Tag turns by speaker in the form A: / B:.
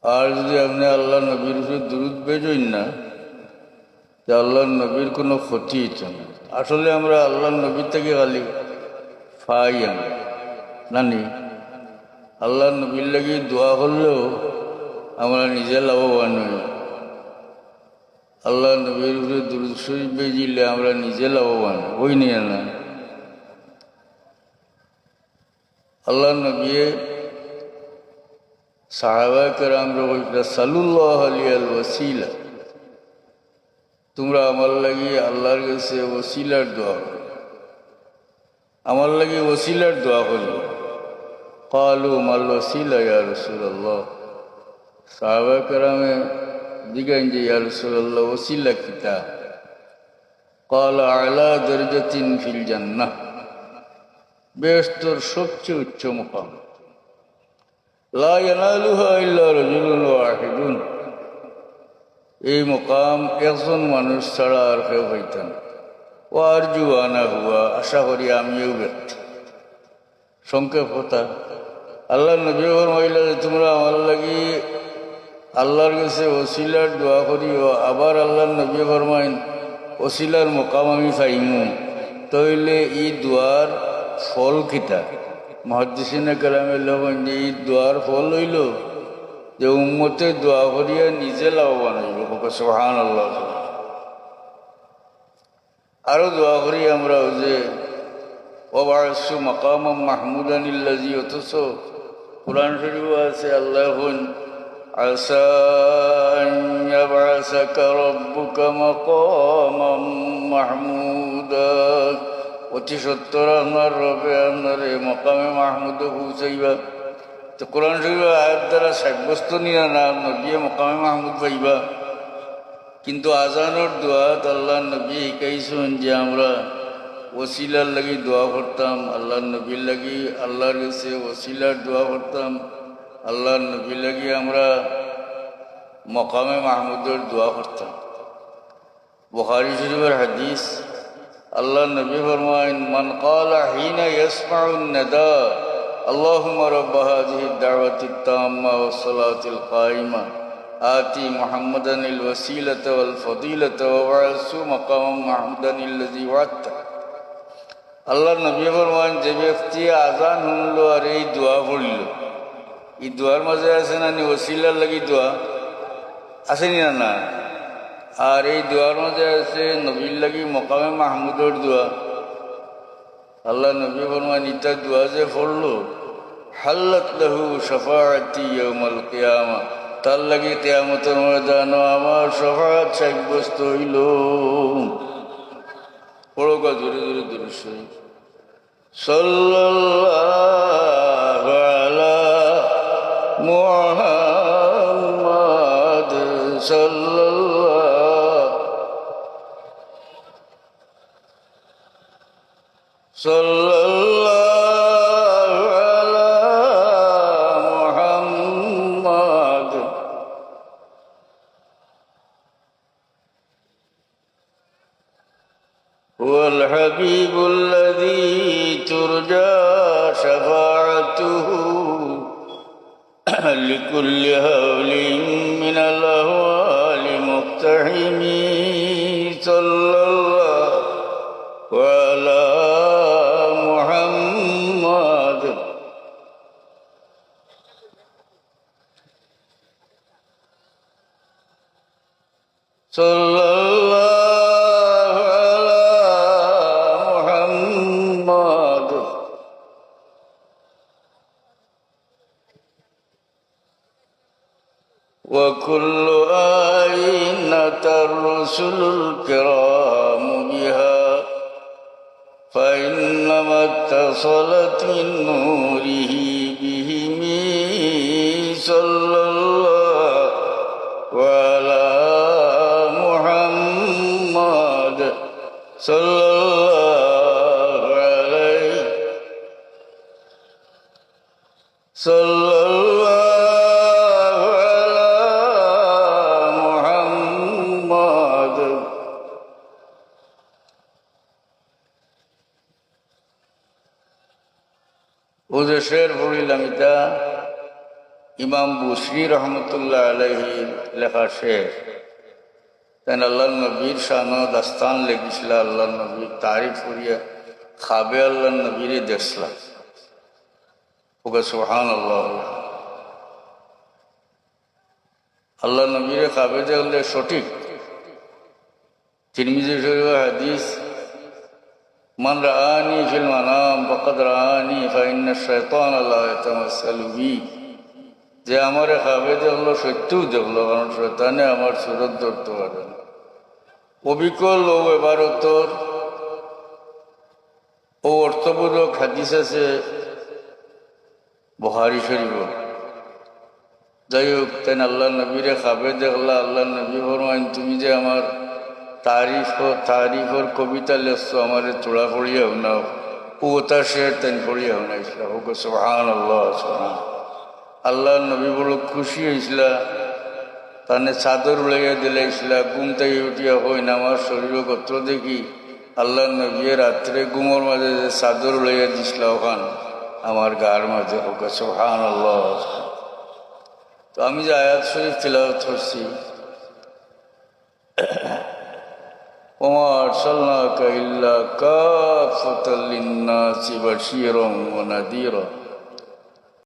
A: আর যদি আপনি আল্লাহ নবীর উপরে দুরূদ বেজেন না, যে আল্লাহ নবীর কোনো ক্ষতি হচ্ছে না। আসলে আমরা আল্লাহ নবীর থেকে খালি ফাই আমরা নানি আল্লাহ নবীর লাগি দোয়া করলেও আমরা নিজে লাভবান হই। আল্লাহ নবীর উপরে দুরূদ শরীফ বেজিলে আমরা নিজে লাভবান হই নিয়ে না। আল্লাহ নবী সাহাবা কেরামরা বলছিল সাল্লাল্লাহু আলাইহি ওয়াসাল্লাম, তোমরা আমার লাগি আল্লাহর কাছে ওসিলার দোয়া করো, আমার লাগি ওসিলার দোয়া করি। ক্বালু মাল ওসিলা ইয়া রাসূলুল্লাহ, সাহাবা কেরামে জিজ্ঞাসা যে ইয়া রাসূলুল্লাহ ওসিলা কিতা? ক্বালা আলা দারজাতিন ফিল জান্নাহ, বেহেশতের সবচেয়ে উচ্চ মুকাম। লা ইয়ানালুহা ইল্লা রাজুলুন ওয়াহিদুন, এই মুকাম একজন মানুষ ছাড়া আর কেউ হইতেন। ও আরজু আনা হুয়া, আশা করি আমিও ব্যক্তি। সংক্ষেপ কথা, আল্লাহ নবী ফরমাইলা যে তোমরা আমার লাগি আল্লাহর কাছে ওসিলার দোয়া করিও। আবার আল্লাহ নবী ফরমাইন ওসিলার মুকাম আমি পাইমু, তাইলে এই দোয়ার ফল কিতা? মুহাদ্দিসিনে কেরামে লেখেন যে এই দোয়ার ফল হইল যে উম্মতে দোয়া করিয়া নিজে লাভবান হইব। সুবহানাল্লাহ। আরো দোয়া করি আমরা যে ওয়াবাসু মাকামাম মাহমুদানিল্লাযী, অথচ কুরআন শরীফ আছে আল্লাহ বলেন আসা আন ইয়াবআসাকা রাব্বুকা মাকামাম মাহমুদা, অতি সত্তর আপনার রবে আপনারে মকামে মাহমুদে পৌঁছাইবা। তো কোরআন শরীফের আয়াত দ্বারা সাব্যস্ত নিয়া না নবী মকামে মাহমুদ পাইবা। কিন্তু আজানোর দোয়াত আল্লাহ নবী শিখাইছেন যে আমরা ওসিলার লাগি দোয়া করতাম, আল্লাহ নবীর লাগি আল্লাহর কাছে ওসিলার দোয়া করতাম, আল্লাহ নবীর লাগি আমরা মকামে মাহমুদের দোয়া করতাম। বুখারী শরীফের হাদিস, আল্লাহ নবী ফরমায়েন মান ক্বালা হিনা ইয়াসমাউন নাদা আল্লাহুম্মা রাব্বা হাযিহিদ দাওয়াতিত তাম্মা ওয়াস সালাতিল কায়িমা আতি মুহাম্মাদানিল ওয়াসিলাতা ওয়াল ফাদিলাতা ওয়া বা'সু মাকামাম মাহমুদানিল্লাযী ওয়া'আদতা। আল্লাহ নবী ফরমায়েন যে ব্যক্তি আজান শুনল আর এই দোয়া পড়ল, এই দোয়ার মাঝে আছে না ওসিলার লাগি দোয়া আসেনি না? আর এই দোয়ার মাঝে আছে নবীর লাগি মকামে মাহমুদের দোয়া। আল্লাহ নবী ফরমায়েন ইটা দোয়া যে পড়লো হাল্লাত লাহু শাফাআতি ইয়াউমাল কিয়ামা, তার লাগি কিয়ামতের ময়দানে আমার শাফাআত সাব্যস্ত হইল। পড়ো গা জোরে জোরে দুরূদ শরীফ। সাল্লাল্লাহু আলা মুহাম্মাদ সাল্লাল্লাহু আলা মুহাম্মাদ হুয়াল হাবিবুল্লাযী তুরজা শাফাআতুহু লিকুল্লি হাওলিন মিনাল আহওয়ালি মুক্তাহিমি সাল্লাল্লাহু আলা মুহাম্মাদ সাল্লাল্লাহু আলা মুহাম্মাদ। وكل آية أتى الرسل الكرام بها فإنما اتصلت من نوره بهم صلى الله على محمد صلى الله عليه صلى الله ও যে শের পড়িলাম এটা ইমাম বুসরি রহমতুল্লাহ আলাইহির লেখা শের তেন আল্লাহ নবীর শানো দাস্তান লেগেছিল। আল্লাহ নবীর তারিফ করিয়া খাবে আল্লাহ নবীরে দেখলা ওকে সুবহান আল্লাহ। আল্লাহ নবীরে খাবে দেখলে সঠিক। তিরমিজি শরীফ হাদিস, মান রাআনি ফিল মানাম ফাকাদ রাআনি ফাইন্না শাইতান লা ইয়াতামাসসালু বি। যে আমারে খাবে দেখলো সত্যিও দেখলো, কারণ শয়তানে আমার সুরত ধরতে পারে না। অবিকল ও এবারতর ও অর্থবোধক হাদিস আছে বুখারী শরীফ। যাই হোক, তেন আল্লাহ নবীরে খাবে দেখলা। আল্লাহ নবী ফরমাইন, তুমি যে আমার তারিফর কবিতা লেখছো, আমার তোড়া পড়িয়া শোনাও। ও তার শের তেন পড়িয়া শোনাইছিল। ওকে সুবহান আল্লাহ সুবহান। আল্লাহ নবী বড় খুশি হয়েছিল, তানে চাদর উড়াইয়া দিলাইছিল। ঘুম থেকে উঠিয়া হইন আমার শরীর গোত্র দেখি আল্লাহ নবী রাত্রে ঘুমোর মাঝে যে চাদর উড়াইয়া দিছিল ওখান আমার গার মাঝে। ওকে সুবহান আল্লাহ। তো আমি যে আয়াত শরীফ তিলাওয়াত করছি, ওমা আরসালনাকা ইল্লা কাফাতাল লিন্নাসি বাশীরাম ওয়া নাযীরা।